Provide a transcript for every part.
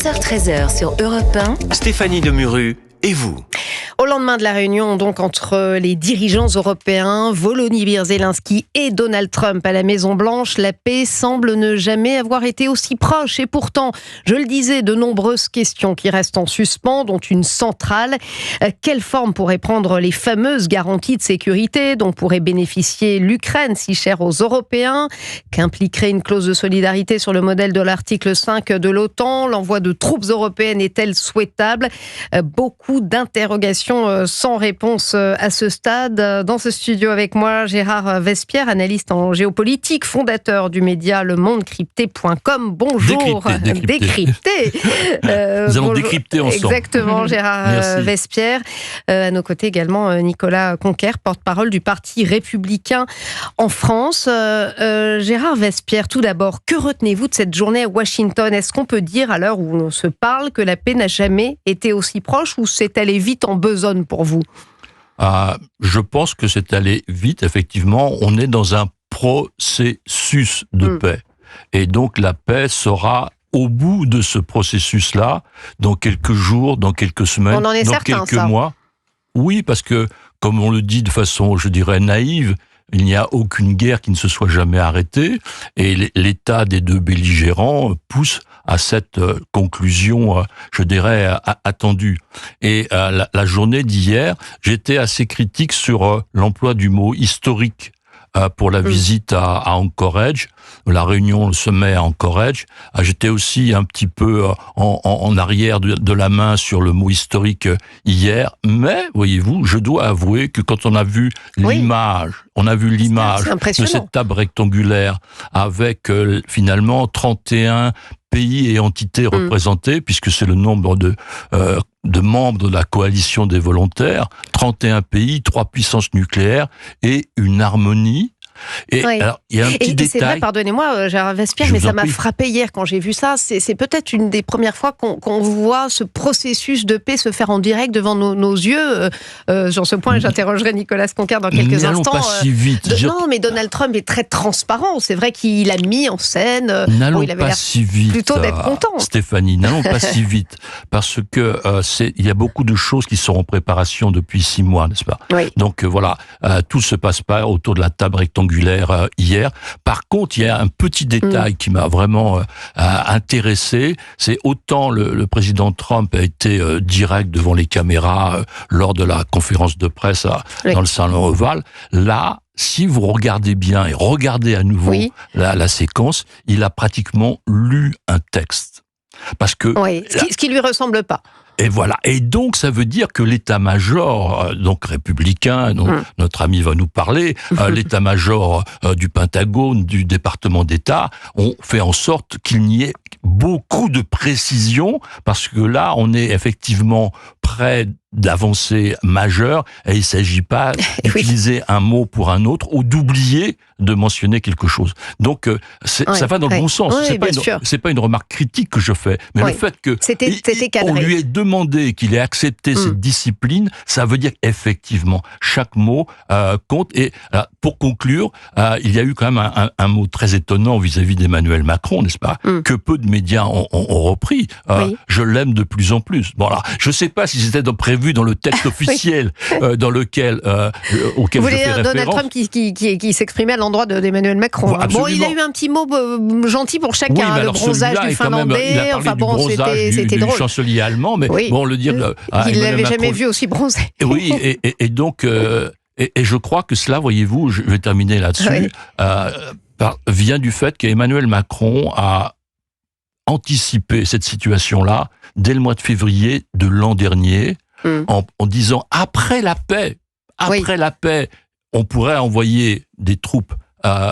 11h-13h sur Europe 1. Stéphanie Demuru et vous. Au lendemain de la réunion donc entre les dirigeants européens, Volodymyr Zelensky et Donald Trump à la Maison-Blanche, la paix semble ne jamais avoir été aussi proche. Et pourtant, je le disais, de nombreuses questions qui restent en suspens, dont une centrale. Quelle forme pourraient prendre les fameuses garanties de sécurité dont pourrait bénéficier l'Ukraine, si chère aux Européens? Qu'impliquerait une clause de solidarité sur le modèle de l'article 5 de l'OTAN? L'envoi de troupes européennes est-elle souhaitable? Beaucoup d'interrogations sans réponse à ce stade. Dans ce studio avec moi, Gérard Vespierre, analyste en géopolitique, fondateur du média lemondecrypté.com. Bonjour. Décrypté. Nous allons décrypter ensemble. Exactement, Gérard Vespierre. À nos côtés également, Nicolas Conquer, porte-parole du Parti républicain en France. Gérard Vespierre, tout d'abord, que retenez-vous de cette journée à Washington? Est-ce qu'on peut dire, à l'heure où on se parle, que la paix n'a jamais été aussi proche, ou c'est allé vite en besogne pour vous? Je pense que c'est allé vite, effectivement. On est dans un processus de paix. Et donc la paix sera au bout de ce processus-là, dans quelques jours, dans quelques semaines, on en est dans certain, quelques mois. Oui, parce que, comme on le dit de façon, je dirais, naïve, il n'y a aucune guerre qui ne se soit jamais arrêtée, et l'état des deux belligérants pousse à cette conclusion, je dirais, attendue. Et la journée d'hier, j'étais assez critique sur l'emploi du mot historique pour la visite à Anchorage, la réunion, le sommet à Anchorage. J'étais aussi un petit peu en arrière de la main sur le mot historique hier, mais voyez-vous, je dois avouer que quand on a vu l'image, de cette table rectangulaire avec finalement 31 pays et entités représentés, puisque c'est le nombre de membres de la coalition des volontaires, 31 pays, 3 puissances nucléaires et une harmonie. Et alors, il y a un petit détail. C'est vrai, pardonnez-moi, Gérard Vespierre, mais ça m'a frappé hier quand j'ai vu ça. C'est peut-être une des premières fois qu'on voit ce processus de paix se faire en direct devant nos yeux. Sur ce point, j'interrogerai Nicolas Conquer dans quelques instants. N'allons pas si vite. Non, mais Donald Trump est très transparent. C'est vrai qu'il a mis en scène. N'allons pas si vite. Plutôt d'être content. Stéphanie, n'allons pas si vite, parce que il y a beaucoup de choses qui sont en préparation depuis 6 mois, n'est-ce pas? Oui. Donc voilà, tout se passe pas autour de la table rectangulaire hier. Par contre, il y a un petit détail qui m'a vraiment intéressé. C'est autant le président Trump a été direct devant les caméras lors de la conférence de presse dans le salon ovale. Là, si vous regardez bien et regardez à nouveau la séquence, il a pratiquement lu un texte. Parce que ce qui lui ressemble pas. Et voilà. Et donc, ça veut dire que l'état-major, donc républicain, dont notre ami va nous parler, l'état-major du Pentagone, du département d'État, ont fait en sorte qu'il n'y ait beaucoup de précision, parce que là, on est effectivement près d'avancées majeures, et il ne s'agit pas d'utiliser un mot pour un autre, ou d'oublier de mentionner quelque chose. Donc, ça va dans le bon sens. C'est pas une remarque critique que je fais, mais le fait que on lui ait demandé qu'il ait accepté cette discipline, ça veut dire qu'effectivement, chaque mot compte. Et pour conclure, il y a eu quand même un mot très étonnant vis-à-vis d'Emmanuel Macron, n'est-ce pas, que peu de médias ont repris. Je l'aime de plus en plus. Bon, alors, je ne sais pas si c'était prévu dans le texte officiel dans lequel auquel vous je fais référence. Donald Trump qui s'exprimait à l'endroit d'Emmanuel Macron. Bon, il a eu un petit mot gentil pour chacun, le bronzage du Finlandais. C'était drôle. Du chancelier allemand, mais bon, le dire. Il l'avait jamais vu aussi bronzé. Oui, et donc, et je crois que cela, voyez-vous, je vais terminer là-dessus, vient du fait qu'Emmanuel Macron a anticipé cette situation-là dès le mois de février de l'an dernier, en disant après la paix, on pourrait envoyer des troupes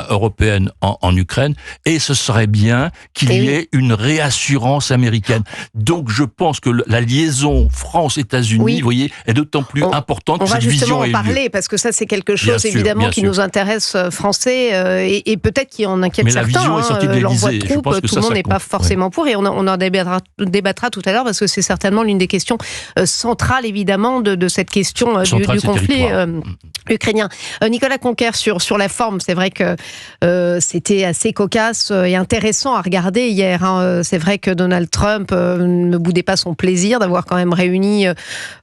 européenne en Ukraine, et ce serait bien qu'il y ait une réassurance américaine. Donc je pense que la liaison France-États-Unis, vous voyez, est d'autant plus importante que cette vision ait lieu. On va justement en parler, parce que ça c'est quelque chose évidemment qui nous intéresse français, et peut-être qui en inquiète certains. L'envoi de troupes, tout le monde n'est pas forcément pour, et on en débattra tout à l'heure, parce que c'est certainement l'une des questions centrales évidemment de cette question du conflit ukrainien. Nicolas Conquer, sur la forme, c'est vrai que que c'était assez cocasse et intéressant à regarder hier. C'est vrai que Donald Trump ne boudait pas son plaisir d'avoir quand même réuni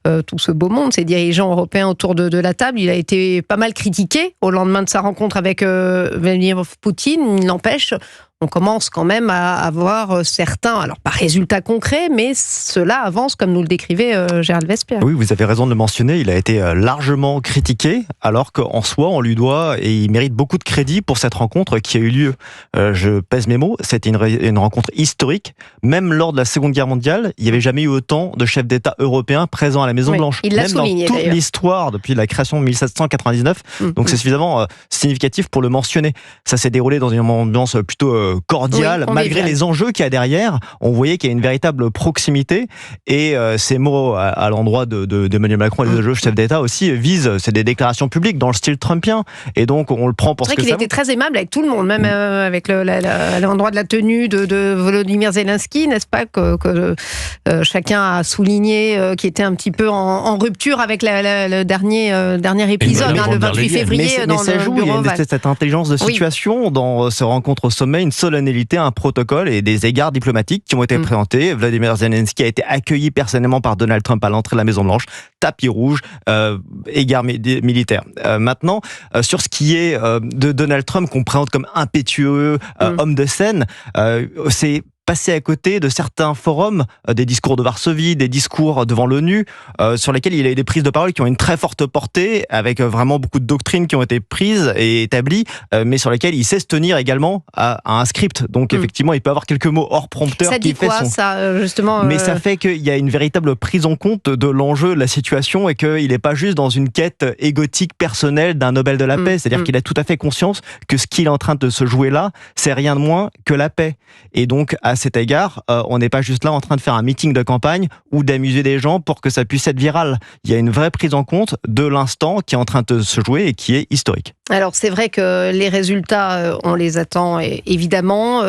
tout ce beau monde, ces dirigeants européens autour de la table. Il a été pas mal critiqué au lendemain de sa rencontre avec Vladimir Poutine. Il n'empêche, on commence quand même à avoir certains, alors pas résultats concrets, mais cela avance comme nous le décrivait Gérald Vespierre. Oui, vous avez raison de le mentionner, il a été largement critiqué, alors qu'en soi, on lui doit, et il mérite beaucoup de crédit pour cette rencontre qui a eu lieu. Je pèse mes mots, c'était une rencontre historique. Même lors de la Seconde Guerre mondiale, il n'y avait jamais eu autant de chefs d'État européens présents à la Maison-Blanche. Il l'a même souligné, dans toute d'ailleurs. l'histoire, depuis la création de 1799. Donc c'est suffisamment significatif pour le mentionner. Ça s'est déroulé dans une ambiance plutôt cordial, oui, malgré les enjeux qu'il y a derrière. On voyait qu'il y a une véritable proximité et ces mots à l'endroit d'Emmanuel Macron et des autres chefs d'État aussi visent, c'est des déclarations publiques dans le style trumpien et donc on le prend pour ce que ça vaut. C'est vrai qu'il était très aimable avec tout le monde, même avec l'endroit de la tenue de Volodymyr Zelensky, n'est-ce pas, que chacun a souligné qu'il était un petit peu en rupture avec le dernier épisode, le 28 février dans ça le joue, bureau il y a cette intelligence de situation dans ce rencontre au sommet, une solennalité, un protocole et des égards diplomatiques qui ont été présentés. Vladimir Zelensky a été accueilli personnellement par Donald Trump à l'entrée de la Maison-Blanche, tapis rouge, égards militaires. Maintenant, sur ce qui est de Donald Trump qu'on présente comme impétueux, homme de scène, c'est passer à côté de certains forums, des discours de Varsovie, des discours devant l'ONU, sur lesquels il a eu des prises de parole qui ont une très forte portée, avec vraiment beaucoup de doctrines qui ont été prises et établies, mais sur lesquelles il sait se tenir également à un script. Donc effectivement, il peut avoir quelques mots hors prompteur. Ça dit quoi, ça, justement Mais ça fait qu'il y a une véritable prise en compte de l'enjeu, de la situation, et qu'il n'est pas juste dans une quête égotique personnelle d'un Nobel de la paix. C'est-à-dire qu'il a tout à fait conscience que ce qu'il est en train de se jouer là, c'est rien de moins que la paix. Et donc, à cet égard, on n'est pas juste là en train de faire un meeting de campagne ou d'amuser des gens pour que ça puisse être viral. Il y a une vraie prise en compte de l'instant qui est en train de se jouer et qui est historique. Alors c'est vrai que les résultats, on les attend évidemment.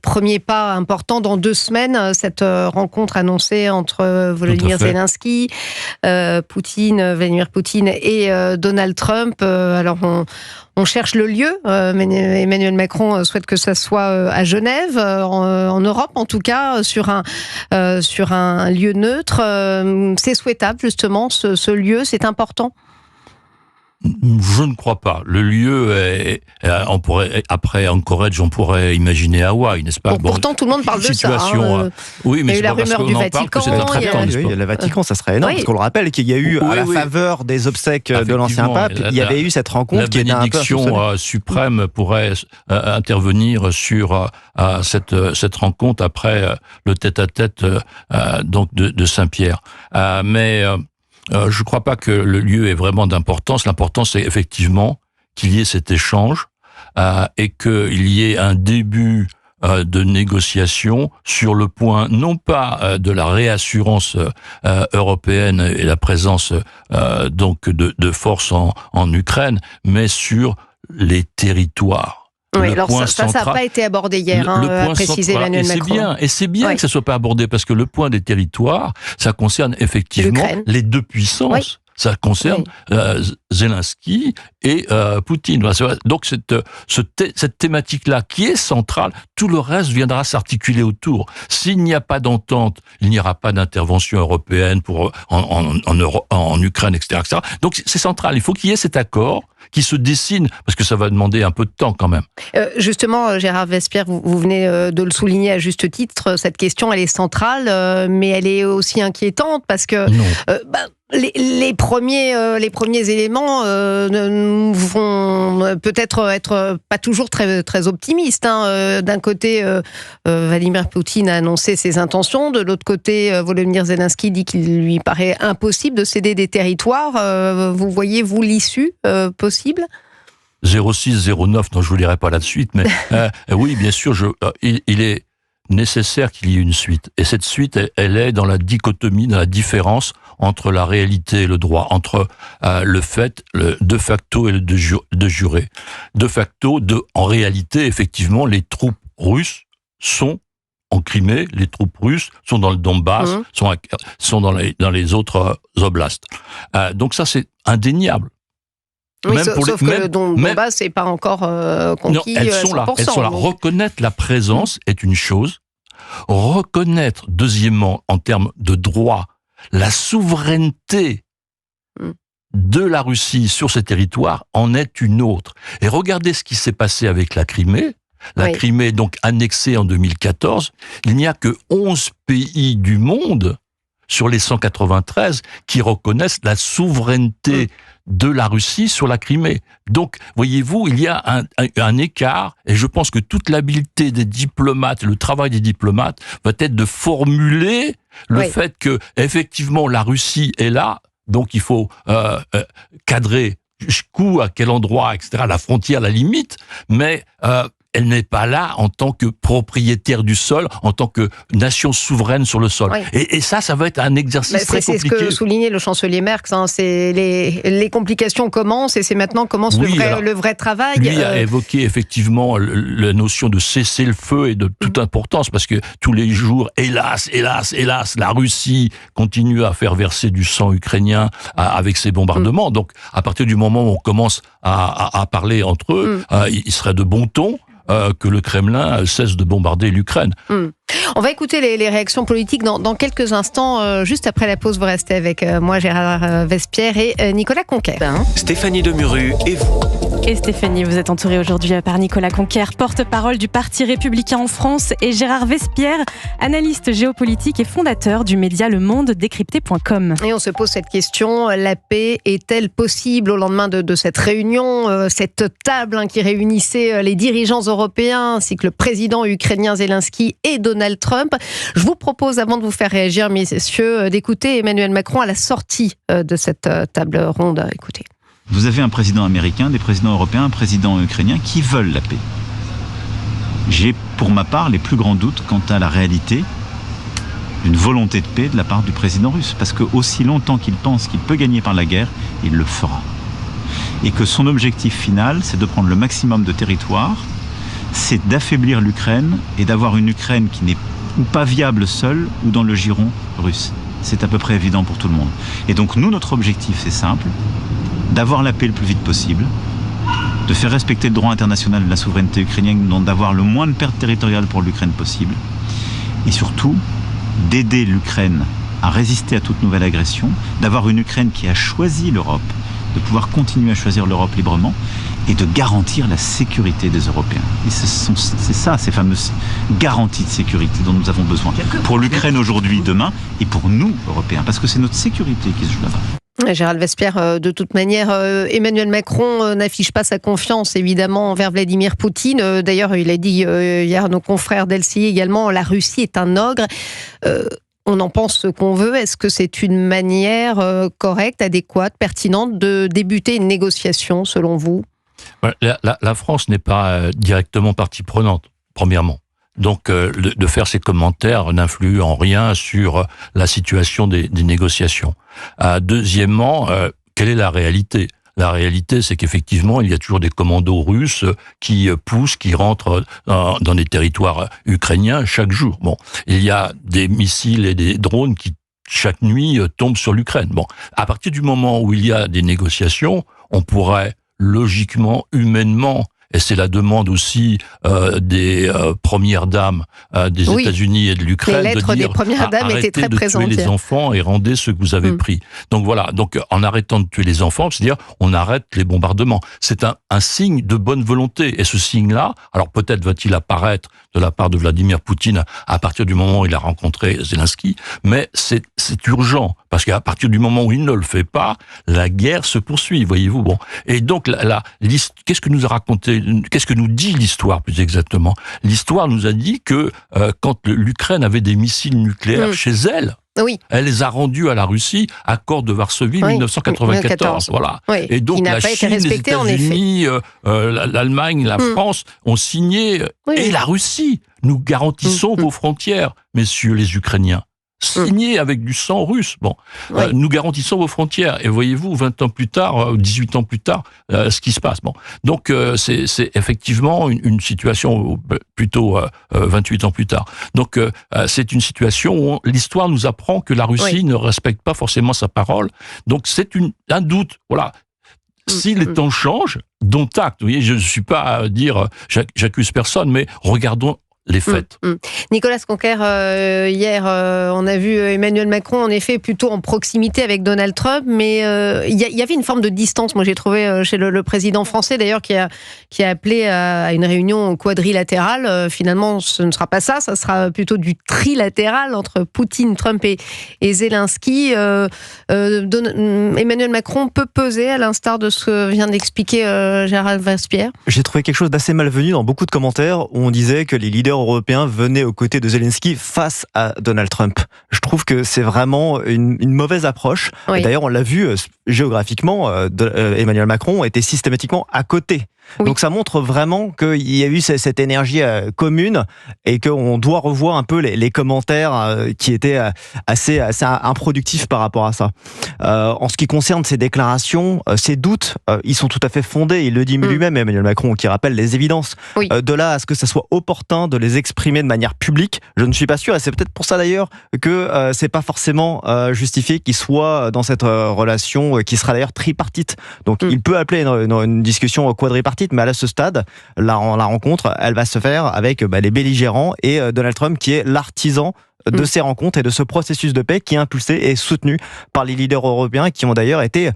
Premier pas important dans 2 semaines, cette rencontre annoncée entre Volodymyr Zelensky, Vladimir Poutine et Donald Trump. Alors on cherche le lieu. Emmanuel Macron souhaite que ça soit à Genève, en Europe en tout cas, sur un lieu neutre. C'est souhaitable justement ce lieu, c'est important. Je ne crois pas. Le lieu on pourrait, après Anchorage, on pourrait imaginer Hawaï, n'est-ce pas? Pourtant, tout le monde parle de ça. Oui, mais il y a eu la rumeur du Vatican. Il y a le Vatican, ça serait énorme, parce qu'on le rappelle qu'il y a eu, à la faveur des obsèques de l'ancien pape, il y avait eu cette rencontre qui était un peu... La bénédiction suprême pourrait intervenir sur cette rencontre après le tête-à-tête donc de Saint-Pierre. Mais... je ne crois pas que le lieu ait vraiment d'importance. L'important, c'est effectivement qu'il y ait cet échange et qu'il y ait un début de négociation sur le point, non pas de la réassurance européenne et la présence donc de forces en Ukraine, mais sur les territoires. Oui, alors ça n'a pas été abordé hier, a précisé Emmanuel Macron. Et c'est bien que ça ne soit pas abordé, parce que le point des territoires, ça concerne effectivement les deux puissances. Oui. Ça concerne Zelensky et Poutine. Donc cette thématique-là, qui est centrale, tout le reste viendra s'articuler autour. S'il n'y a pas d'entente, il n'y aura pas d'intervention européenne en Ukraine, etc., etc. Donc c'est central. Il faut qu'il y ait cet accord qui se dessine, parce que ça va demander un peu de temps quand même. Justement, Gérard Vespierre, vous venez de le souligner à juste titre, cette question, elle est centrale, mais elle est aussi inquiétante, parce que les premiers éléments vont peut-être être pas toujours très, très optimistes. D'un côté, Vladimir Poutine a annoncé ses intentions. De l'autre côté, Volodymyr Zelensky dit qu'il lui paraît impossible de céder des territoires. Vous voyez-vous l'issue possible ? 06-09, non, je vous lirai pas là de suite, mais oui, bien sûr, il est nécessaire qu'il y ait une suite. Et cette suite, elle est dans la dichotomie, dans la différence entre la réalité et le droit, entre le fait, le de facto et le de juré. De facto, en réalité, effectivement, les troupes russes sont en Crimée, les troupes russes sont dans le Donbass, sont dans les autres oblasts. Donc ça, c'est indéniable. Oui, sauf que le Donbass n'est pas encore conquis. Non, elles sont là. Elles sont là. Reconnaître la présence est une chose. Reconnaître, deuxièmement, en termes de droit, la souveraineté de la Russie sur ces territoires en est une autre. Et regardez ce qui s'est passé avec la Crimée. La Crimée est donc annexée en 2014. Il n'y a que 11 pays du monde sur les 193 qui reconnaissent la souveraineté de la Russie sur la Crimée. Donc, voyez-vous, il y a un écart, et je pense que toute l'habileté des diplomates, le travail des diplomates, va être de formuler le fait que, effectivement, la Russie est là, donc il faut cadrer jusqu'où, à quel endroit, etc., la frontière, la limite, mais elle n'est pas là en tant que propriétaire du sol, en tant que nation souveraine sur le sol. Oui. Et ça va être un exercice très compliqué. C'est ce que soulignait le chancelier Merkel. C'est les complications commencent et c'est maintenant commence le vrai travail. Lui a évoqué effectivement la notion de cessez-le-feu et de toute importance parce que tous les jours, hélas, la Russie continue à faire verser du sang ukrainien avec ses bombardements. Donc, à partir du moment où on commence à parler entre eux, il serait de bon ton que le Kremlin cesse de bombarder l'Ukraine. On va écouter les réactions politiques dans quelques instants. Juste après la pause, vous restez avec moi, Gérard Vespierre et Nicolas Conquer. Stéphanie Demuru et vous. Et Stéphanie, vous êtes entourée aujourd'hui par Nicolas Conquer, porte-parole du Parti républicain en France, et Gérard Vespierre, analyste géopolitique et fondateur du média lemondedécrypté.com. Et on se pose cette question, la paix est-elle possible au lendemain de cette réunion, cette table qui réunissait les dirigeants européens ainsi que le président ukrainien Zelensky et Donald Trump. Je vous propose, avant de vous faire réagir, messieurs, d'écouter Emmanuel Macron à la sortie de cette table ronde. Écoutez. Vous avez un président américain, des présidents européens, un président ukrainien qui veulent la paix. J'ai, pour ma part, les plus grands doutes quant à la réalité d'une volonté de paix de la part du président russe. Parce que aussi longtemps qu'il pense qu'il peut gagner par la guerre, il le fera. Et que son objectif final, c'est de prendre le maximum de territoire, c'est d'affaiblir l'Ukraine et d'avoir une Ukraine qui n'est ou pas viable seule ou dans le giron russe. C'est à peu près évident pour tout le monde. Et donc nous, notre objectif, c'est simple, d'avoir la paix le plus vite possible, de faire respecter le droit international de la souveraineté ukrainienne, donc d'avoir le moins de pertes territoriales pour l'Ukraine possible, et surtout d'aider l'Ukraine à résister à toute nouvelle agression, d'avoir une Ukraine qui a choisi l'Europe, de pouvoir continuer à choisir l'Europe librement, et de garantir la sécurité des Européens. Et c'est ça, ces fameuses garanties de sécurité dont nous avons besoin, pour l'Ukraine aujourd'hui, demain, et pour nous, Européens, parce que c'est notre sécurité qui se joue là-bas. Gérald Vespierre, de toute manière, Emmanuel Macron n'affiche pas sa confiance, évidemment, envers Vladimir Poutine. D'ailleurs, il a dit hier à nos confrères d'LCI également, la Russie est un ogre. On en pense ce qu'on veut. Est-ce que c'est une manière correcte, adéquate, pertinente de débuter une négociation, selon vous ? La France n'est pas directement partie prenante, premièrement. Donc, de faire ces commentaires n'influe en rien sur la situation des négociations. Deuxièmement, quelle est la réalité ? La réalité, c'est qu'effectivement, il y a toujours des commandos russes qui poussent, qui rentrent dans les territoires ukrainiens chaque jour. Bon, il y a des missiles et des drones qui, chaque nuit, tombent sur l'Ukraine. Bon, à partir du moment où il y a des négociations, on pourrait logiquement, humainement, et c'est la demande aussi des premières dames des États-Unis et de l'Ukraine, les lettres de dire des premières dames étaient très présentes. Arrêtez de tuer les enfants et rendez ce que vous avez pris. Donc voilà, donc en arrêtant de tuer les enfants, c'est-à-dire on arrête les bombardements. C'est un signe de bonne volonté. Et ce signe-là, alors peut-être va-t-il apparaître de la part de Vladimir Poutine à partir du moment où il a rencontré Zelensky, mais c'est urgent, parce qu'à partir du moment où il ne le fait pas, la guerre se poursuit, voyez-vous. Bon, et donc qu'est-ce que nous a raconté, qu'est-ce que nous dit l'histoire plus exactement ? L'histoire nous a dit que quand l'Ukraine avait des missiles nucléaires chez elle, elle les a rendus à la Russie, accord de Varsovie 1994. Voilà. Oui. Et donc la Chine, les États-Unis, l'Allemagne, la France ont signé, et la Russie. Nous garantissons vos frontières, messieurs les Ukrainiens. Signé avec du sang russe. Bon, nous garantissons vos frontières. Et voyez-vous, 20 ans plus tard, 18 ans plus tard, ce qui se passe. Bon, donc c'est effectivement une situation, plutôt 28 ans plus tard. Donc c'est une situation où l'histoire nous apprend que la Russie ne respecte pas forcément sa parole. Donc c'est un doute. Voilà. Si les temps changent, dont acte. Vous voyez, je ne suis pas à dire, j'accuse personne, mais regardons les faits. Nicolas Conquer, hier, on a vu Emmanuel Macron, en effet, plutôt en proximité avec Donald Trump, mais il y avait une forme de distance, moi j'ai trouvé, chez le président français, d'ailleurs, qui a appelé à une réunion quadrilatérale. Finalement, ce ne sera pas ça sera plutôt du trilatéral entre Poutine, Trump et Zelensky. Emmanuel Macron peut peser, à l'instar de ce que vient d'expliquer Gérald Vespierre. J'ai trouvé quelque chose d'assez malvenu dans beaucoup de commentaires où on disait que les leaders européens venaient aux côtés de Zelensky face à Donald Trump. Je trouve que c'est vraiment une mauvaise approche. Oui. D'ailleurs, on l'a vu géographiquement, Emmanuel Macron était systématiquement à côté. Oui. Donc ça montre vraiment qu'il y a eu cette énergie commune et qu'on doit revoir un peu les commentaires qui étaient assez improductifs par rapport à ça. En ce qui concerne ces déclarations, ces doutes, ils sont tout à fait fondés. Il le dit lui-même, Emmanuel Macron, qui rappelle les évidences. Oui. De là à ce que ça soit opportun de les exprimer de manière publique, je ne suis pas sûr. Et c'est peut-être pour ça d'ailleurs que c'est pas forcément justifié qu'il soit dans cette relation qui sera d'ailleurs tripartite. Donc il peut appeler une discussion quadripartite. Mais à ce stade, la rencontre, elle va se faire avec les belligérants et Donald Trump qui est l'artisan de ces rencontres et de ce processus de paix qui est impulsé et soutenu par les leaders européens qui ont d'ailleurs été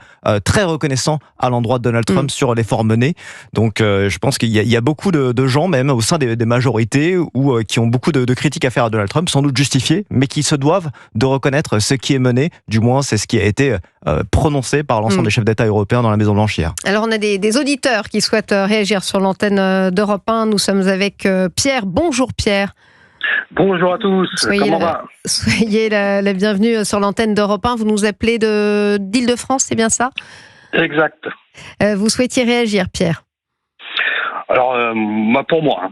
très reconnaissants à l'endroit de Donald Trump sur l'effort mené. Donc je pense qu'il y a beaucoup de gens, même au sein des majorités, qui ont beaucoup de critiques à faire à Donald Trump, sans doute justifiées, mais qui se doivent de reconnaître ce qui est mené. Du moins, c'est ce qui a été prononcé par l'ensemble des chefs d'État européens dans la Maison-Blanche hier. Alors on a des auditeurs qui souhaitent réagir sur l'antenne d'Europe 1. Nous sommes avec Pierre. Bonjour Pierre. Bonjour à tous, comment va ? Soyez la bienvenue sur l'antenne d'Europe 1. Vous nous appelez d'Île-de-France, c'est bien ça ? Exact. Vous souhaitiez réagir, Pierre ? Alors, pour moi,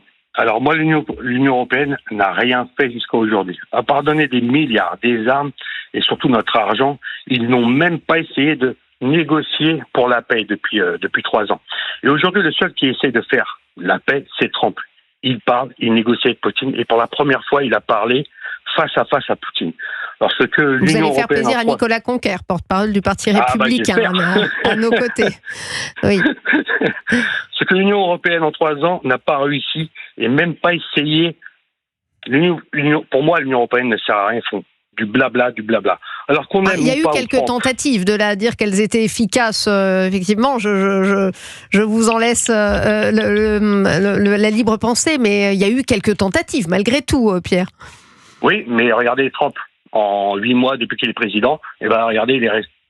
l'Union européenne n'a rien fait jusqu'à aujourd'hui. À part donner des milliards, des armes et surtout notre argent, ils n'ont même pas essayé de négocier pour la paix depuis 3 ans. Et aujourd'hui, le seul qui essaie de faire la paix, c'est Trump. Il parle, il négocie avec Poutine et pour la première fois, il a parlé face à Poutine. Alors, ce que vous allez faire plaisir à Nicolas Conquer, porte-parole du Parti républicain, à nos côtés. Oui. Ce que l'Union européenne en 3 ans n'a pas réussi et même pas essayé. Pour moi, l'Union européenne ne sert à rien. Ils font du blabla. Alors qu'on il y a eu quelques tentatives de dire qu'elles étaient efficaces. Effectivement, je vous en laisse la libre pensée, mais il y a eu quelques tentatives malgré tout, Pierre. Oui, mais regardez Trump en 8 mois depuis qu'il est président. Et regardez,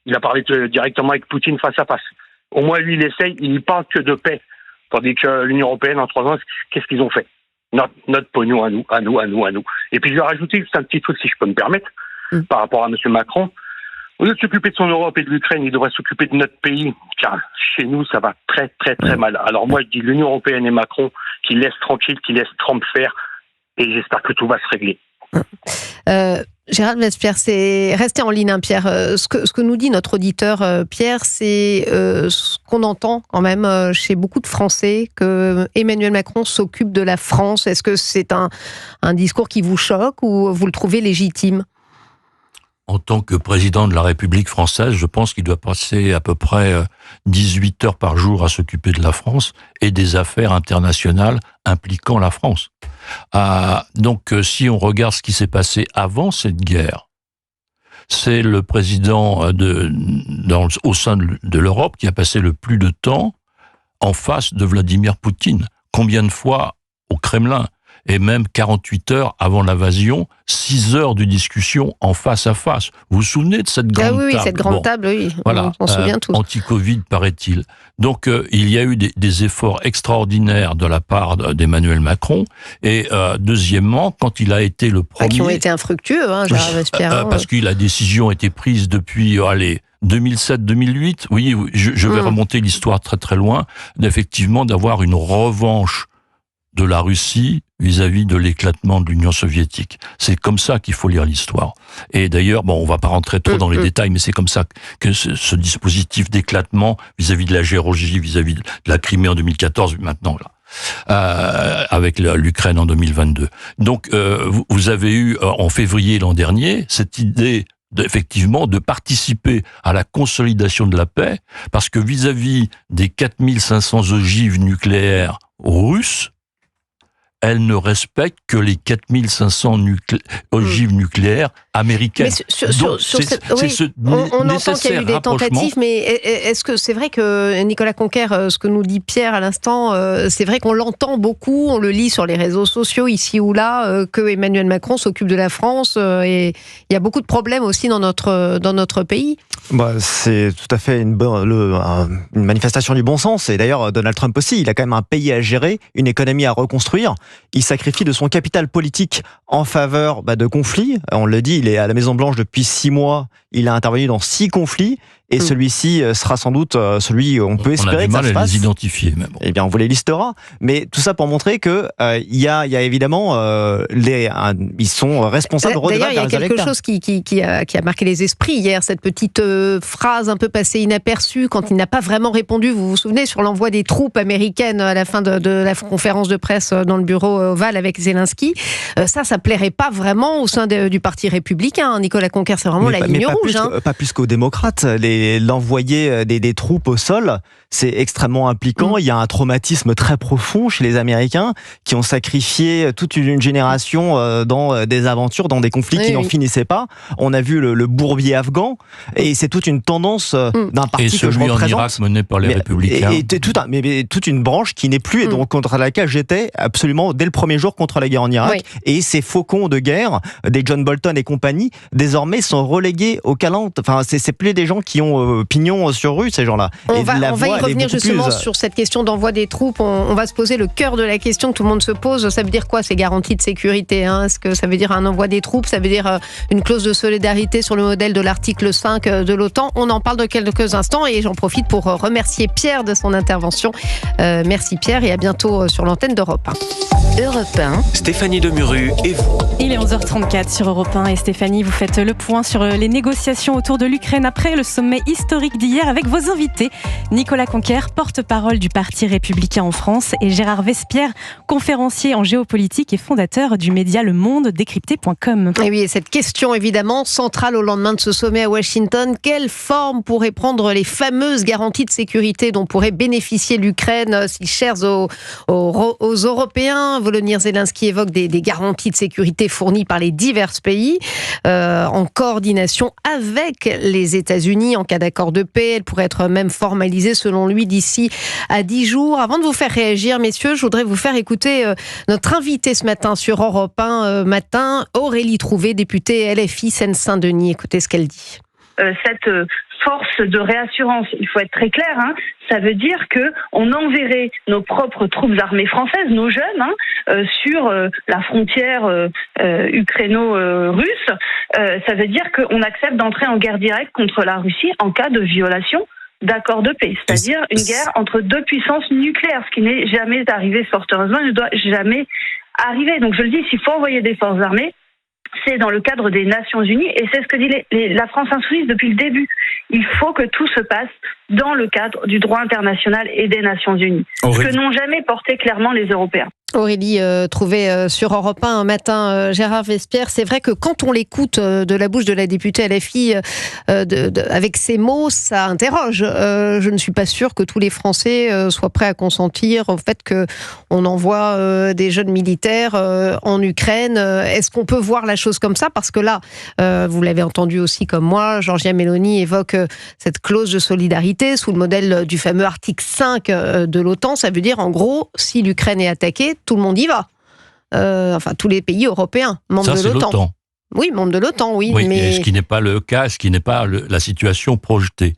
il a parlé directement avec Poutine face à face. Au moins lui, il essaye. Il ne parle que de paix, tandis que l'Union européenne en 3 ans, qu'est-ce qu'ils ont fait ? Notre pognon à nous. Et puis je vais rajouter juste un petit truc, si je peux me permettre, par rapport à M. Macron. Au lieu de s'occuper de son Europe et de l'Ukraine, il devrait s'occuper de notre pays, car chez nous, ça va très, très, très mal. Alors moi, je dis l'Union européenne et Macron qui laissent tranquille, qui laissent Trump faire, et j'espère que tout va se régler. Gérald Vespierre, restez en ligne, Pierre. Ce que nous dit notre auditeur, Pierre, c'est ce qu'on entend quand même chez beaucoup de Français, que Emmanuel Macron s'occupe de la France. Est-ce que c'est un discours qui vous choque ou vous le trouvez légitime ? En tant que président de la République française, je pense qu'il doit passer à peu près 18 heures par jour à s'occuper de la France et des affaires internationales impliquant la France. Donc, si on regarde ce qui s'est passé avant cette guerre, c'est le président au sein de l'Europe qui a passé le plus de temps en face de Vladimir Poutine. Combien de fois au Kremlin ? Et même 48 heures avant l'invasion, 6 heures de discussion en face à face. Vous vous souvenez de cette grande table ? Oui, cette grande table, oui. Voilà, on s'en souvient tous. Anti-Covid, paraît-il. Donc, il y a eu des efforts extraordinaires de la part d'Emmanuel Macron. Et deuxièmement, quand il a été le premier... Qui ont été infructueux, Gérald Vespierre. Parce que la décision a été prise depuis... 2007-2008, oui, je vais remonter l'histoire très très loin, effectivement d'avoir une revanche de la Russie vis-à-vis de l'éclatement de l'Union soviétique. C'est comme ça qu'il faut lire l'histoire. Et d'ailleurs, on va pas rentrer trop dans les détails, mais c'est comme ça que ce dispositif d'éclatement vis-à-vis de la Géorgie, vis-à-vis de la Crimée en 2014, maintenant là, avec l'Ukraine en 2022. Donc, vous avez eu en février l'an dernier cette idée effectivement de participer à la consolidation de la paix, parce que vis-à-vis des 4500 ogives nucléaires russes, elle ne respecte que les 4500 ogives nucléaires américaines. On entend qu'il y a eu des tentatives, mais est-ce que c'est vrai que, Nicolas Conquer, ce que nous dit Pierre à l'instant, c'est vrai qu'on l'entend beaucoup, on le lit sur les réseaux sociaux, ici ou là, que Emmanuel Macron s'occupe de la France, et il y a beaucoup de problèmes aussi dans notre pays. C'est tout à fait une manifestation du bon sens, et d'ailleurs Donald Trump aussi, il a quand même un pays à gérer, une économie à reconstruire. Il sacrifie de son capital politique en faveur de conflits. On le dit, il est à la Maison-Blanche depuis 6 mois. Il a intervenu dans 6 conflits. Et celui-ci sera sans doute celui où on peut espérer que ça se passe. On a du mal à les identifier, même. Eh bien, on vous les listera. Mais tout ça pour montrer que il y a évidemment ils sont responsables de redevables. D'ailleurs, il y a quelque chose qui a marqué les esprits hier, cette petite phrase un peu passée inaperçue quand il n'a pas vraiment répondu. Vous vous souvenez, sur l'envoi des troupes américaines à la fin de la conférence de presse dans le bureau ovale avec Zelensky. Ça plairait pas vraiment au sein du Parti républicain. Nicolas Conquer, c'est vraiment la ligne rouge. Pas plus qu'aux démocrates. L'envoyer des troupes au sol, c'est extrêmement impliquant. Il y a un traumatisme très profond chez les Américains qui ont sacrifié toute une génération dans des aventures, dans des conflits qui n'en finissaient pas. On a vu le bourbier afghan, et c'est toute une tendance d'un parti que je représente. Et celui en Irak mené par les républicains. Et toute une branche qui n'est plus, et donc contre laquelle j'étais absolument dès le premier jour contre la guerre en Irak. Et ces faucons de guerre, des John Bolton et compagnie, désormais sont relégués au calante. Enfin, c'est plus des gens qui ont pignon sur rue, ces gens-là. On va y revenir justement sur cette question d'envoi des troupes. On va se poser le cœur de la question que tout le monde se pose. Ça veut dire quoi, ces garanties de sécurité, Est-ce que ça veut dire un envoi des troupes? Ça veut dire une clause de solidarité sur le modèle de l'article 5 de l'OTAN? On en parle dans quelques instants, et j'en profite pour remercier Pierre de son intervention. Merci Pierre, et à bientôt sur l'antenne d'Europe 1. Europe 1. Stéphanie Demuru et vous. Il est 11h34 sur Europe 1, et Stéphanie, vous faites le point sur les négociations autour de l'Ukraine après le sommet historique d'hier avec vos invités. Nicolas Conquer, porte-parole du Parti républicain en France, et Gérard Vespierre, conférencier en géopolitique et fondateur du média Le Monde Décrypté.com. Et oui, et cette question évidemment centrale au lendemain de ce sommet à Washington, quelle forme pourraient prendre les fameuses garanties de sécurité dont pourrait bénéficier l'Ukraine si chères aux Européens? Volodymyr Zelensky évoque des garanties de sécurité fournies par les divers pays en coordination avec les États-Unis en cas d'accord de paix. Elle pourrait être même formalisée selon lui d'ici à 10 jours. Avant de vous faire réagir, messieurs, je voudrais vous faire écouter notre invité ce matin sur Europe 1 matin, Aurélie Trouvé, députée LFI Seine-Saint-Denis. Écoutez ce qu'elle dit. Cette force de réassurance, il faut être très clair, ça veut dire que on enverrait nos propres troupes armées françaises, nos jeunes, sur la frontière ukraino-russe. Ça veut dire qu'on accepte d'entrer en guerre directe contre la Russie en cas de violation d'accord de paix, c'est-à-dire une guerre entre deux puissances nucléaires, ce qui n'est jamais arrivé, fort heureusement, ne doit jamais arriver. Donc je le dis, s'il faut envoyer des forces armées, c'est dans le cadre des Nations Unies, et c'est ce que dit la France insoumise depuis le début. Il faut que tout se passe dans le cadre du droit international et des Nations Unies, ce que n'ont jamais porté clairement les Européens. Aurélie Trouvé sur Europe 1 un matin, Gérard Vespierre, c'est vrai que quand on l'écoute de la bouche de la députée LFI avec ces mots, ça interroge. Je ne suis pas sûre que tous les Français soient prêts à consentir au fait qu'on envoie des jeunes militaires en Ukraine. Est-ce qu'on peut voir la chose comme ça? Parce que là, vous l'avez entendu aussi comme moi, Giorgia Meloni évoque cette clause de solidarité sous le modèle du fameux article 5 de l'OTAN. Ça veut dire, en gros, si l'Ukraine est attaquée, tout le monde y va. Tous les pays européens, membres de l'OTAN. Oui, membres de l'OTAN, oui. Mais ce qui n'est pas le cas, ce qui n'est pas la situation projetée.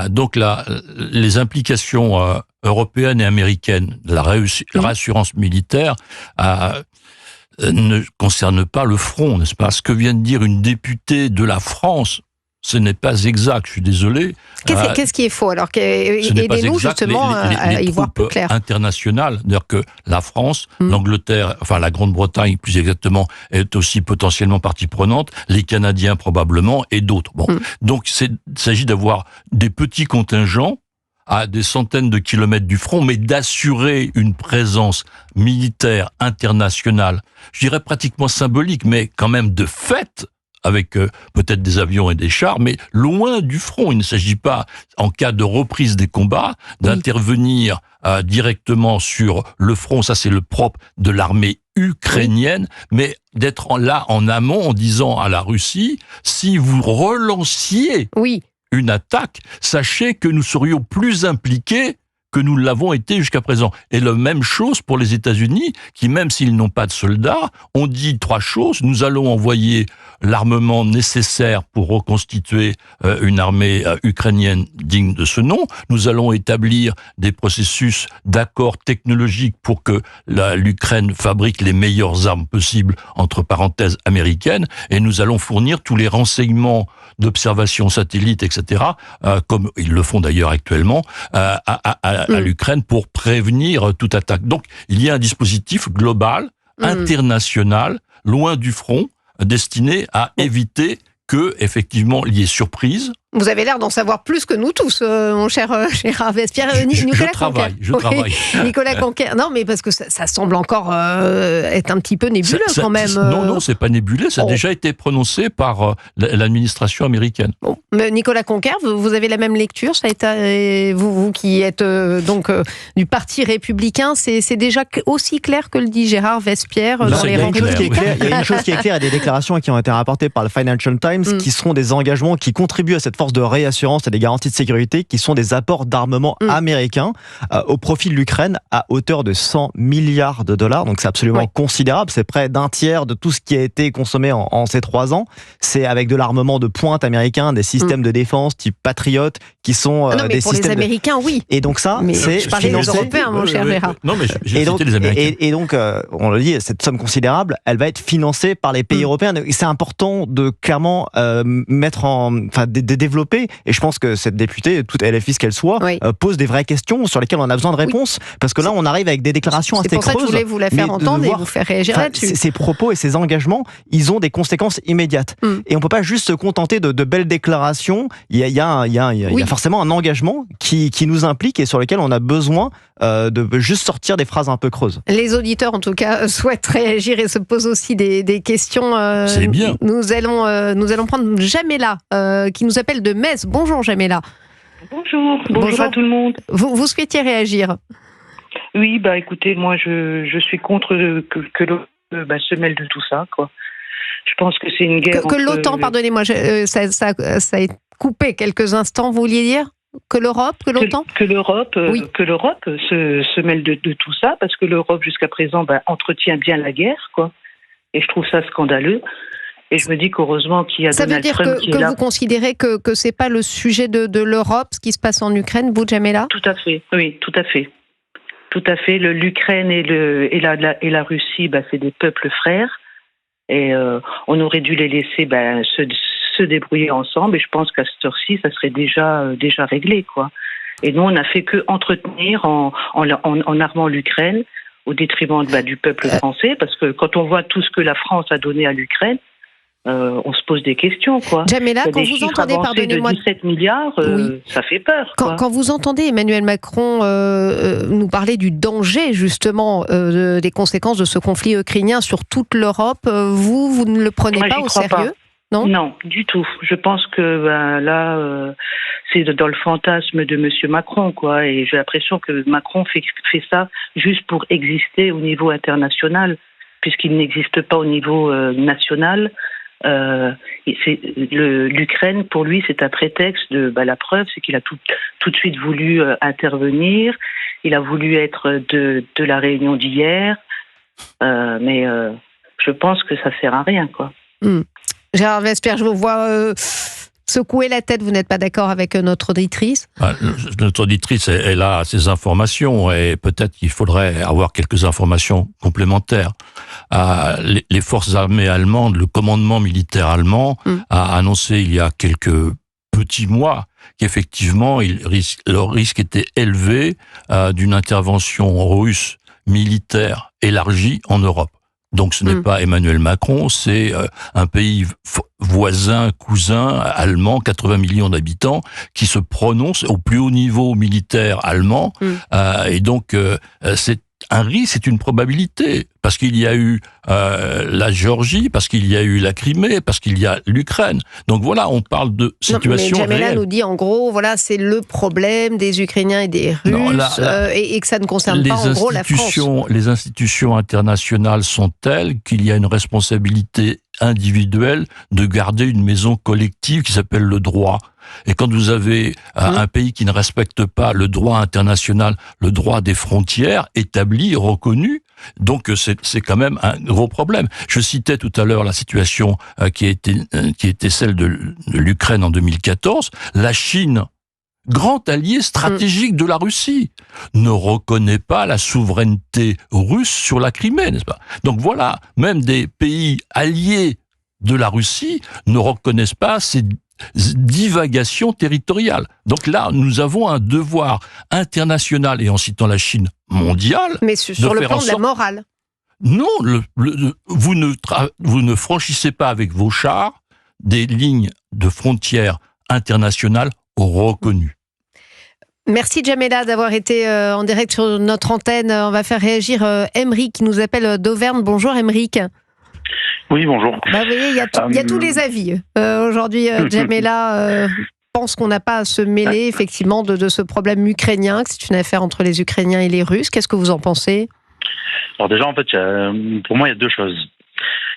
Donc là, les implications européennes et américaines de la réassurance militaire ne concernent pas le front, n'est-ce pas? Ce que vient de dire une députée de la France, ce n'est pas exact, je suis désolé. Qu'est-ce qui est faux? Alors, aidez-nous justement à y voir plus clair. Internationales, c'est-à-dire que la France, l'Angleterre, la Grande-Bretagne plus exactement, est aussi potentiellement partie prenante, les Canadiens probablement, et d'autres. Donc il s'agit d'avoir des petits contingents à des centaines de kilomètres du front, mais d'assurer une présence militaire internationale, je dirais pratiquement symbolique, mais quand même de fait, avec peut-être des avions et des chars, mais loin du front. Il ne s'agit pas, en cas de reprise des combats, d'intervenir directement sur le front. Ça, c'est le propre de l'armée ukrainienne, mais d'être là en amont en disant à la Russie, si vous relanciez une attaque, sachez que nous serions plus impliqués que nous l'avons été jusqu'à présent. Et la même chose pour les États-Unis, qui, même s'ils n'ont pas de soldats, ont dit 3 choses. Nous allons envoyer l'armement nécessaire pour reconstituer une armée ukrainienne digne de ce nom. Nous allons établir des processus d'accords technologiques pour que l'Ukraine fabrique les meilleures armes possibles, entre parenthèses, américaines. Et nous allons fournir tous les renseignements d'observation satellite, etc., comme ils le font d'ailleurs actuellement, à l'Ukraine pour prévenir toute attaque. Donc, il y a un dispositif global, international, loin du front, destiné à éviter que, effectivement, il y ait surprise. Vous avez l'air d'en savoir plus que nous tous, mon cher Gérard Vespierre. Je travaille. Nicolas Conquer. Non, mais parce que ça semble encore être un petit peu nébuleux quand même. Non, c'est pas nébuleux. Ça a déjà été prononcé par l'administration américaine. Bon. Mais Nicolas Conquer, vous avez la même lecture. Ça a été, vous qui êtes du Parti républicain, c'est déjà aussi clair que le dit Gérard Vespierre dans les rangs républicains. Il y a une chose qui est claire, et des déclarations qui ont été rapportées par le Financial Times, qui seront des engagements qui contribuent à cette force de réassurance et des garanties de sécurité, qui sont des apports d'armement américains au profit de l'Ukraine à hauteur de 100 milliards de dollars. Donc c'est absolument considérable. C'est près d'un tiers de tout ce qui a été consommé en ces 3 ans. C'est avec de l'armement de pointe américain, des systèmes de défense type Patriot, qui sont non, mais des pour systèmes les Américains, oui. Et donc ça, c'est je parlais des Européens, mon cher Gérard. Non, mais j'ai cité les Américains. Et donc, on le dit, cette somme considérable, elle va être financée par les pays européens. Et c'est important de clairement développer. Et je pense que cette députée, toute LFI qu'elle soit, pose des vraies questions sur lesquelles on a besoin de réponses. Parce que là, on arrive avec des déclarations assez creuses. C'est pour ça que je voulais vous la faire entendre et vous faire réagir là-dessus. Ces propos et ces engagements, ils ont des conséquences immédiates. Et on peut pas juste se contenter de belles déclarations. Il y a forcément un engagement qui nous implique et sur lequel on a besoin de juste sortir des phrases un peu creuses. Les auditeurs, en tout cas, souhaitent réagir et se posent aussi des questions. C'est bien. Nous allons prendre Jamela, qui nous appelle de Metz. Bonjour Jamela. Bonjour à tout le monde. Vous souhaitiez réagir? Oui, écoutez, moi je suis contre que l'OTAN se mêle de tout ça, quoi. Je pense que c'est une guerre. Que l'OTAN, pardonnez-moi, ça a coupé quelques instants, vous vouliez dire? Que l'Europe, que l'OTAN, que l'Europe se mêle de tout ça, parce que l'Europe jusqu'à présent entretient bien la guerre, quoi. Et je trouve ça scandaleux. Et je me dis qu'heureusement qu'il y a Donald Trump qui est là. Ça veut dire que vous considérez que c'est pas le sujet de l'Europe, ce qui se passe en Ukraine, vous, Jamela? Tout à fait, oui, tout à fait. Tout à fait. L'Ukraine et la Russie, c'est des peuples frères. Et on aurait dû les laisser se débrouiller ensemble. Et je pense qu'à cette heure-ci, ça serait déjà réglé, quoi. Et nous, on n'a fait que entretenir en armant l'Ukraine au détriment du peuple français. Parce que quand on voit tout ce que la France a donné à l'Ukraine, on se pose des questions, quoi. Jamela, quand vous entendez, pardonnez-moi, de 17 milliards, ça fait peur, quoi. Quand vous entendez Emmanuel Macron nous parler du danger, justement, des conséquences de ce conflit ukrainien sur toute l'Europe, vous ne le prenez pas au sérieux? Non, du tout. Je pense que là, c'est dans le fantasme de M. Macron, quoi. Et j'ai l'impression que Macron fait ça juste pour exister au niveau international, puisqu'il n'existe pas au niveau national. L'Ukraine, pour lui, c'est un prétexte de la preuve, c'est qu'il a tout de suite voulu intervenir. Il a voulu être de la réunion d'hier, mais je pense que ça sert à rien, quoi. Gérard Vespierre, je vous vois secouer la tête. Vous n'êtes pas d'accord avec notre auditrice? Notre auditrice, elle a ses informations et peut-être qu'il faudrait avoir quelques informations complémentaires. Les forces armées allemandes, le commandement militaire allemand a annoncé il y a quelques petits mois qu'effectivement leur risque était élevé d'une intervention russe militaire élargie en Europe. Donc ce n'est pas Emmanuel Macron, c'est un pays voisin, cousin, allemand, 80 millions d'habitants, qui se prononce au plus haut niveau militaire allemand. Et donc c'est un risque, c'est une probabilité. parce qu'il y a eu la Géorgie, parce qu'il y a eu la Crimée, parce qu'il y a l'Ukraine. Donc voilà, on parle de situation réelle. Mais Jamela nous dit en gros, voilà, c'est le problème des Ukrainiens et des Russes, et que ça ne concerne pas en gros la France. Les institutions internationales sont telles qu'il y a une responsabilité individuelle de garder une maison collective qui s'appelle le droit. Et quand vous avez un pays qui ne respecte pas le droit international, le droit des frontières établi, reconnu, donc c'est quand même un gros problème. Je citais tout à l'heure la situation qui était celle de l'Ukraine en 2014. La Chine, grand allié stratégique de la Russie, ne reconnaît pas la souveraineté russe sur la Crimée, n'est-ce pas? Donc voilà, même des pays alliés de la Russie ne reconnaissent pas ces divagation territoriale. Donc là, nous avons un devoir international, et en citant la Chine, mondiale. Mais sur le plan de la morale. Non, vous ne franchissez pas avec vos chars des lignes de frontières internationales reconnues. Merci Jamela d'avoir été en direct sur notre antenne. On va faire réagir Emeric qui nous appelle d'Auvergne. Bonjour Emeric. Oui, bonjour. Vous voyez, il y a tous les avis. Aujourd'hui, Jamela pense qu'on n'a pas à se mêler effectivement de ce problème ukrainien, que c'est une affaire entre les Ukrainiens et les Russes. Qu'est-ce que vous en pensez? Alors déjà, en fait, pour moi, il y a deux choses.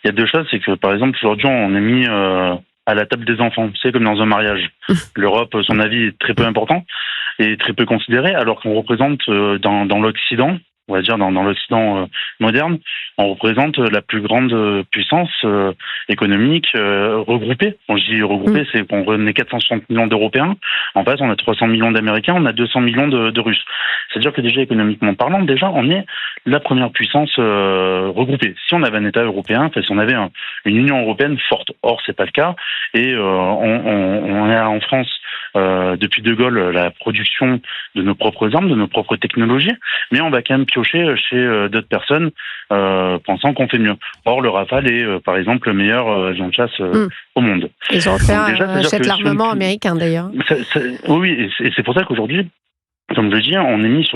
Il y a deux choses, c'est que par exemple, aujourd'hui, on est mis à la table des enfants. C'est comme dans un mariage. L'Europe, son avis est très peu important et très peu considéré, alors qu'on représente dans l'Occident, on va dire dans l'Occident moderne, on représente la plus grande puissance économique regroupée. Quand je dis regroupée, c'est qu'on est 460 millions d'Européens. En face, on a 300 millions d'Américains, on a 200 millions de Russes. C'est-à-dire que déjà, économiquement parlant, déjà, on est la première puissance regroupée. Si on avait un État européen, si on avait une Union européenne forte. Or, c'est pas le cas. Et on a en France, depuis De Gaulle, la production de nos propres armes, de nos propres technologies, mais on va quand même piocher chez d'autres personnes pensant qu'on fait mieux. Or, le Rafale est, par exemple, le meilleur avion de chasse au monde. Les Européens achètent l'armement américain, d'ailleurs. Oui, et c'est pour ça qu'aujourd'hui, comme je le dis, on est mis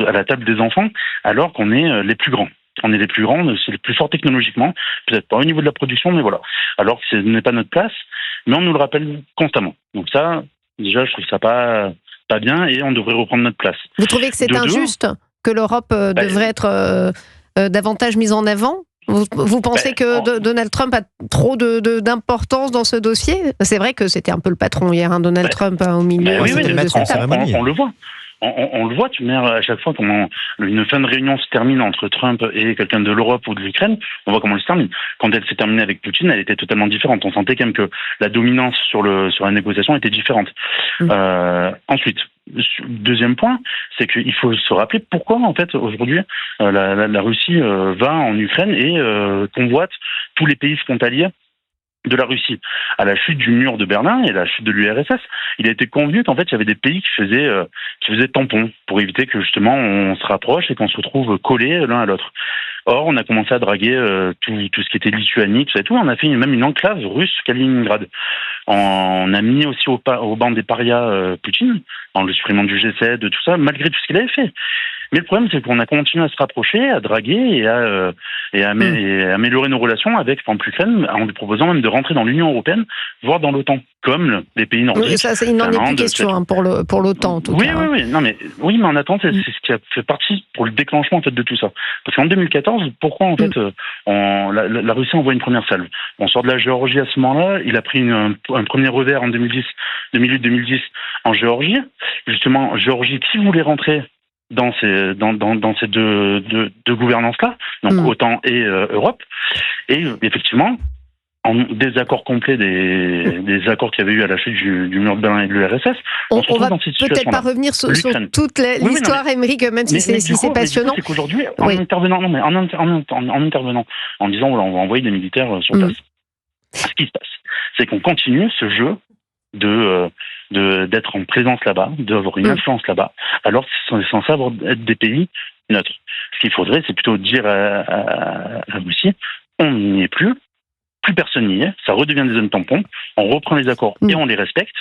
à la table des enfants, alors qu'on est les plus grands. On est les plus grands, c'est les plus forts technologiquement, peut-être pas au niveau de la production, mais voilà. Alors que ce n'est pas notre place, mais on nous le rappelle constamment. Donc ça, déjà, je trouve ça pas bien, et on devrait reprendre notre place. Vous trouvez que c'est injuste que l'Europe devrait être davantage mise en avant? Vous pensez que Donald Trump a trop d'importance dans ce dossier? C'est vrai que c'était un peu le patron hier, Donald Trump, au milieu de cette table. On le voit. On le voit, tu mets à chaque fois comment une fin de réunion se termine entre Trump et quelqu'un de l'Europe ou de l'Ukraine, on voit comment elle se termine. Quand elle s'est terminée avec Poutine, elle était totalement différente. On sentait quand même que la dominance sur la négociation était différente. Ensuite, deuxième point, c'est qu'il faut se rappeler pourquoi en fait aujourd'hui la Russie va en Ukraine et convoite tous les pays frontaliers de la Russie. À la chute du mur de Berlin et à la chute de l'URSS, il a été convenu qu'en fait il y avait des pays qui faisaient tampon pour éviter que justement on se rapproche et qu'on se retrouve collés l'un à l'autre. Or, on a commencé à draguer tout ce qui était Lituanie, tout ça et tout. On a fait même une enclave russe, Kaliningrad. On a mis aussi au banc des parias Poutine, en le supprimant du G7, de tout ça, malgré tout ce qu'il avait fait. Mais le problème, c'est qu'on a continué à se rapprocher, à draguer et à améliorer nos relations avec, par exemple, l'Ukraine, en lui proposant même de rentrer dans l'Union européenne, voire dans l'OTAN, comme les pays nordiques. Oui, ça, il n'en est plus question pour l'OTAN, en tout cas. Oui. Non, mais en attente, c'est ce qui a fait partie pour le déclenchement en fait de tout ça. Parce qu'en 2014, pourquoi en fait la Russie envoie une première salve? On sort de la Géorgie à ce moment-là. Il a pris un premier revers en 2008-2010 en Géorgie. Justement, Géorgie qui voulait rentrer dans ces deux gouvernances-là, donc OTAN et Europe. Et effectivement, en désaccord complet des accords qu'il y avait eu à la chute du mur de Berlin et de l'URSS, on va peut-être pas revenir sur toute l'histoire, Emeric, même si c'est passionnant. C'est qu'aujourd'hui, en intervenant, en disant on va envoyer des militaires sur place. Ce qui se passe, c'est qu'on continue ce jeu d'être en présence là-bas, d'avoir une influence là-bas, alors que c'est censé être des pays neutres. Ce qu'il faudrait, c'est plutôt dire à la Russie, on n'y est plus personne n'y est, ça redevient des zones tampons, on reprend les accords et on les respecte,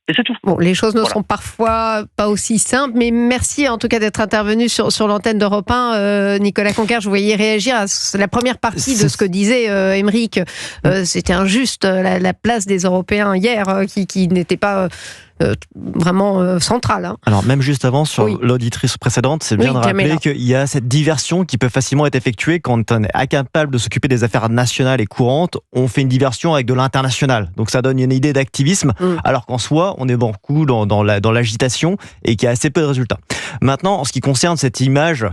Et c'est tout. Bon, les choses ne sont parfois pas aussi simples, mais merci en tout cas d'être intervenu sur l'antenne d'Europe 1. Nicolas Conquer, je voyais réagir à la première partie de ce que disait Émeric. C'était injuste, la place des Européens hier, qui n'était pas vraiment centrale. Hein. Alors même juste avant, sur l'auditrice précédente, c'est bien de rappeler qu'il y a cette diversion qui peut facilement être effectuée quand on est incapable de s'occuper des affaires nationales et courantes. On fait une diversion avec de l'international. Donc ça donne une idée d'activisme, alors qu'en soi, on est beaucoup dans l'agitation et qu'il y a assez peu de résultats. Maintenant, en ce qui concerne cette image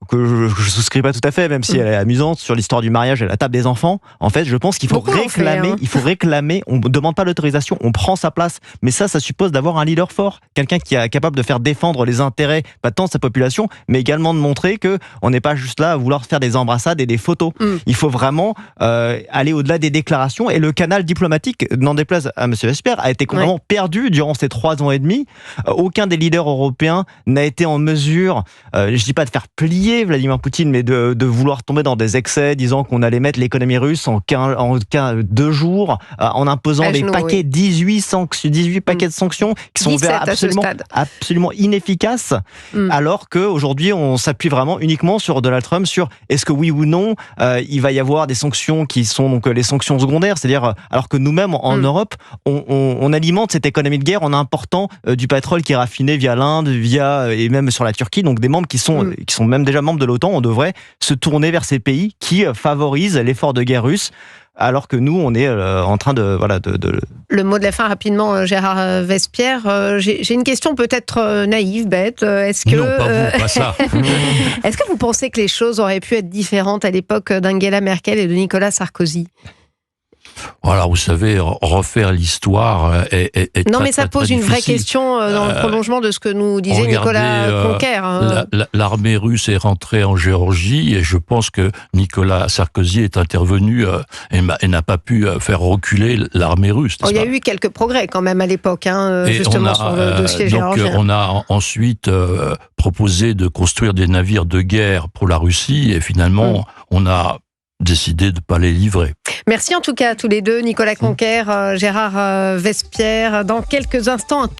que je souscris pas tout à fait, même si elle est amusante, sur l'histoire du mariage à la table des enfants. En fait, je pense qu'il faut réclamer, on ne demande pas l'autorisation, on prend sa place. Mais ça suppose d'avoir un leader fort, quelqu'un qui est capable de faire défendre les intérêts, pas tant de sa population, mais également de montrer qu'on n'est pas juste là à vouloir faire des embrassades et des photos. Il faut vraiment aller au-delà des déclarations, et le canal diplomatique, n'en déplaise à M. Vespierre, a été complètement perdu durant ces 3 ans et demi. Aucun des leaders européens n'a été en mesure, je dis pas de faire plier Vladimir Poutine, mais de vouloir tomber dans des excès, disant qu'on allait mettre l'économie russe en 2 jours, en imposant des paquets, 18 paquets de sanctions qui sont absolument inefficaces, alors qu'aujourd'hui on s'appuie vraiment uniquement sur Donald Trump, sur est-ce que oui ou non il va y avoir des sanctions qui sont donc les sanctions secondaires, c'est-à-dire alors que nous-mêmes en Europe on alimente cette économie de guerre en important du pétrole qui est raffiné via l'Inde, et même sur la Turquie, donc des membres qui sont même déjà membres de l'OTAN. On devrait se tourner vers ces pays qui favorisent l'effort de guerre russe, alors que nous, on est en train de... Le mot de la fin, rapidement, Gérard Vespierre. J'ai une question peut-être naïve, bête. Est-ce que... Non, pas vous, pas ça. Est-ce que vous pensez que les choses auraient pu être différentes à l'époque d'Angela Merkel et de Nicolas Sarkozy ? Voilà, vous savez, refaire l'histoire est non, très, mais ça très, pose très une vraie difficile. question dans le prolongement de ce que nous disait Nicolas Conquer. L'armée russe est rentrée en Géorgie et je pense que Nicolas Sarkozy est intervenu et n'a pas pu faire reculer l'armée russe. Il y a eu quelques progrès quand même à l'époque, justement sur le dossier géorgien. On a ensuite proposé de construire des navires de guerre pour la Russie et finalement on a décidé de ne pas les livrer. Merci en tout cas à tous les deux, Nicolas Conquer, Gérard Vespierre. Dans quelques instants,